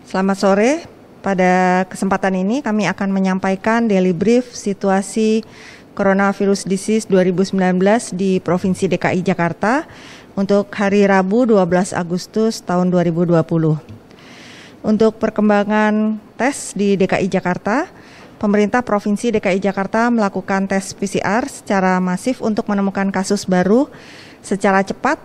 Selamat sore. Pada kesempatan ini kami akan menyampaikan daily brief situasi Coronavirus Disease 2019 di Provinsi DKI Jakarta untuk hari Rabu 12 Agustus tahun 2020. Untuk perkembangan tes di DKI Jakarta, pemerintah Provinsi DKI Jakarta melakukan tes PCR secara masif untuk menemukan kasus baru secara cepat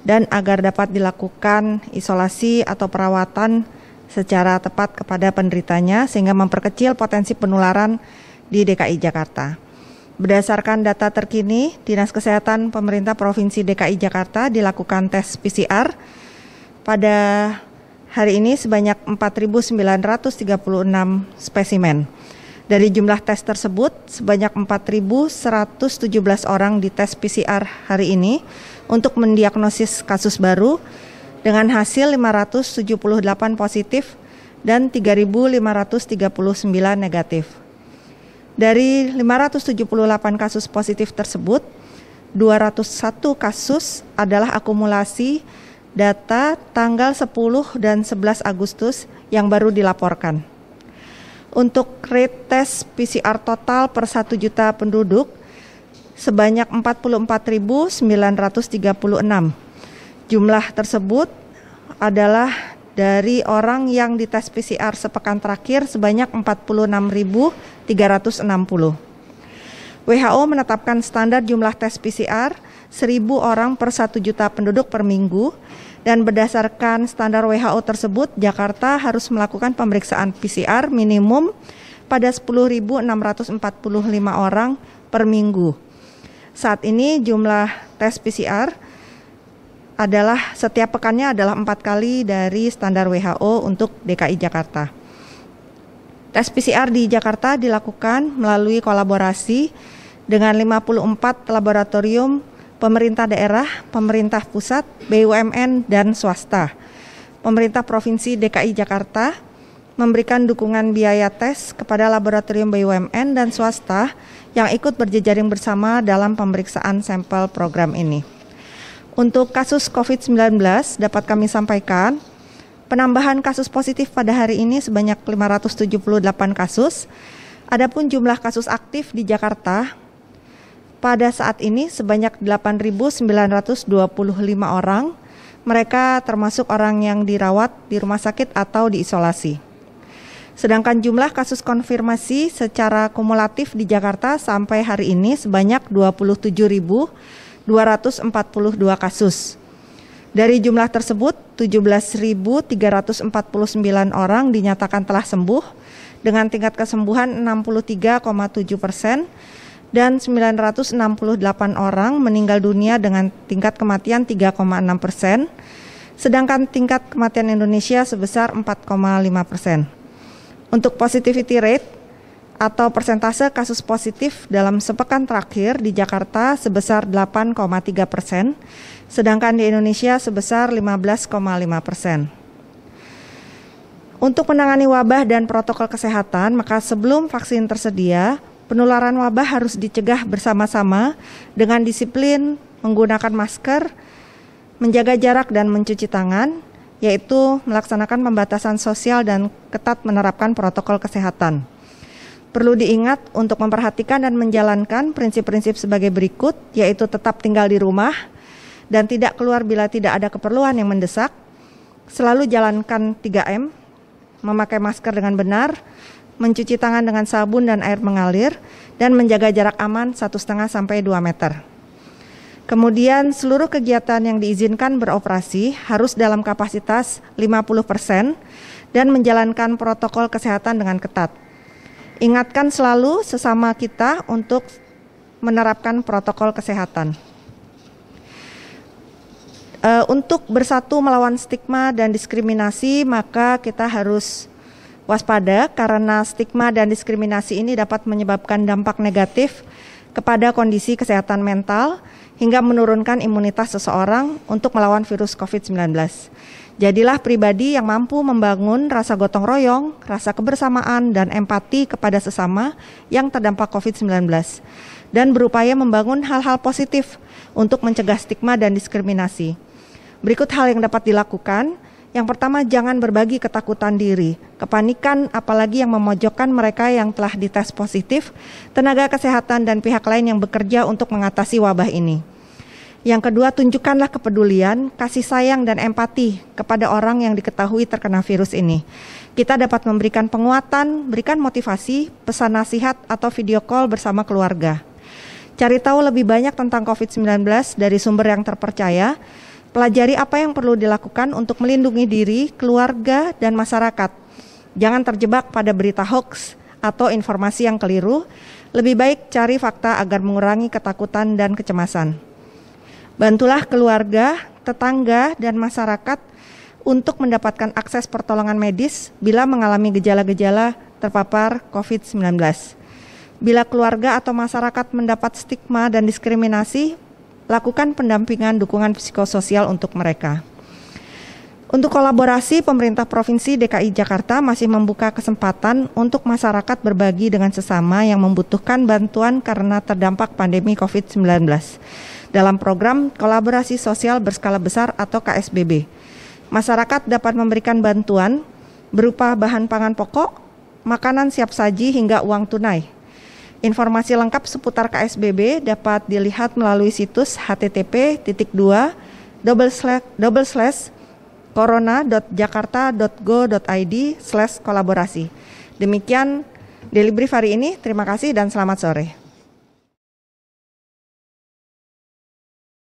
dan agar dapat dilakukan isolasi atau perawatan secara tepat kepada penderitanya sehingga memperkecil potensi penularan di DKI Jakarta. Berdasarkan data terkini, Dinas Kesehatan Pemerintah Provinsi DKI Jakarta dilakukan tes PCR pada hari ini sebanyak 4.936 spesimen. Dari jumlah tes tersebut, sebanyak 4.117 orang dites PCR hari ini untuk mendiagnosis kasus baru dengan hasil 578 positif dan 3.539 negatif. Dari 578 kasus positif tersebut, 201 kasus adalah akumulasi data tanggal 10 dan 11 Agustus yang baru dilaporkan. Untuk rate tes PCR total per 1 juta penduduk sebanyak 44.936. Jumlah tersebut adalah dari orang yang dites PCR sepekan terakhir sebanyak 46.360. WHO menetapkan standar jumlah tes PCR 1.000 orang per 1 juta penduduk per minggu, dan berdasarkan standar WHO tersebut, Jakarta harus melakukan pemeriksaan PCR minimum pada 10.645 orang per minggu. Saat ini jumlah tes PCR adalah setiap pekannya adalah 4 kali dari standar WHO untuk DKI Jakarta. Tes PCR di Jakarta dilakukan melalui kolaborasi dengan 54 laboratorium pemerintah daerah, pemerintah pusat, BUMN, dan swasta. Pemerintah Provinsi DKI Jakarta memberikan dukungan biaya tes kepada laboratorium BUMN dan swasta yang ikut berjejaring bersama dalam pemeriksaan sampel program ini. Untuk kasus COVID-19 dapat kami sampaikan, penambahan kasus positif pada hari ini sebanyak 578 kasus. Adapun jumlah kasus aktif di Jakarta pada saat ini sebanyak 8.925 orang. Mereka termasuk orang yang dirawat di rumah sakit atau diisolasi. Sedangkan jumlah kasus konfirmasi secara kumulatif di Jakarta sampai hari ini sebanyak 27.242 kasus. Dari jumlah tersebut, 17.349 orang dinyatakan telah sembuh dengan tingkat kesembuhan 63,7% dan 968 orang meninggal dunia dengan tingkat kematian 3,6%, sedangkan tingkat kematian Indonesia sebesar 4,5%. Untuk positivity rate atau persentase kasus positif dalam sepekan terakhir di Jakarta sebesar 8,3%, sedangkan di Indonesia sebesar 15,5%. Untuk menangani wabah dan protokol kesehatan, maka sebelum vaksin tersedia, penularan wabah harus dicegah bersama-sama dengan disiplin menggunakan masker, menjaga jarak dan mencuci tangan, yaitu melaksanakan pembatasan sosial dan ketat menerapkan protokol kesehatan. Perlu diingat untuk memperhatikan dan menjalankan prinsip-prinsip sebagai berikut, yaitu tetap tinggal di rumah dan tidak keluar bila tidak ada keperluan yang mendesak, selalu jalankan 3M, memakai masker dengan benar, mencuci tangan dengan sabun dan air mengalir, dan menjaga jarak aman 1,5 sampai 2 meter. Kemudian seluruh kegiatan yang diizinkan beroperasi harus dalam kapasitas 50% dan menjalankan protokol kesehatan dengan ketat. Ingatkan selalu sesama kita untuk menerapkan protokol kesehatan. Untuk bersatu melawan stigma dan diskriminasi, maka kita harus waspada karena stigma dan diskriminasi ini dapat menyebabkan dampak negatif kepada kondisi kesehatan mental hingga menurunkan imunitas seseorang untuk melawan virus COVID-19. Jadilah pribadi yang mampu membangun rasa gotong royong, rasa kebersamaan, dan empati kepada sesama yang terdampak COVID-19, dan berupaya membangun hal-hal positif untuk mencegah stigma dan diskriminasi. Berikut hal yang dapat dilakukan, Yang pertama, jangan berbagi ketakutan diri, kepanikan, apalagi yang memojokkan mereka yang telah dites positif, tenaga kesehatan, dan pihak lain yang bekerja untuk mengatasi wabah ini. Yang kedua, tunjukkanlah kepedulian, kasih sayang, dan empati kepada orang yang diketahui terkena virus ini. Kita dapat memberikan penguatan, berikan motivasi, pesan nasihat, atau video call bersama keluarga. Cari tahu lebih banyak tentang COVID-19 dari sumber yang terpercaya. Pelajari apa yang perlu dilakukan untuk melindungi diri, keluarga, dan masyarakat. Jangan terjebak pada berita hoax atau informasi yang keliru. Lebih baik cari fakta agar mengurangi ketakutan dan kecemasan. Bantulah keluarga, tetangga, dan masyarakat untuk mendapatkan akses pertolongan medis bila mengalami gejala-gejala terpapar COVID-19. Bila keluarga atau masyarakat mendapat stigma dan diskriminasi, lakukan pendampingan dukungan psikososial untuk mereka. Untuk kolaborasi, pemerintah Provinsi DKI Jakarta masih membuka kesempatan untuk masyarakat berbagi dengan sesama yang membutuhkan bantuan karena terdampak pandemi COVID-19 dalam program kolaborasi sosial berskala besar atau KSBB. Masyarakat dapat memberikan bantuan berupa bahan pangan pokok, makanan siap saji hingga uang tunai. Informasi lengkap seputar KSBB dapat dilihat melalui situs http://corona.jakarta.go.id/kolaborasi. Demikian Daily Brief hari ini. Terima kasih dan selamat sore.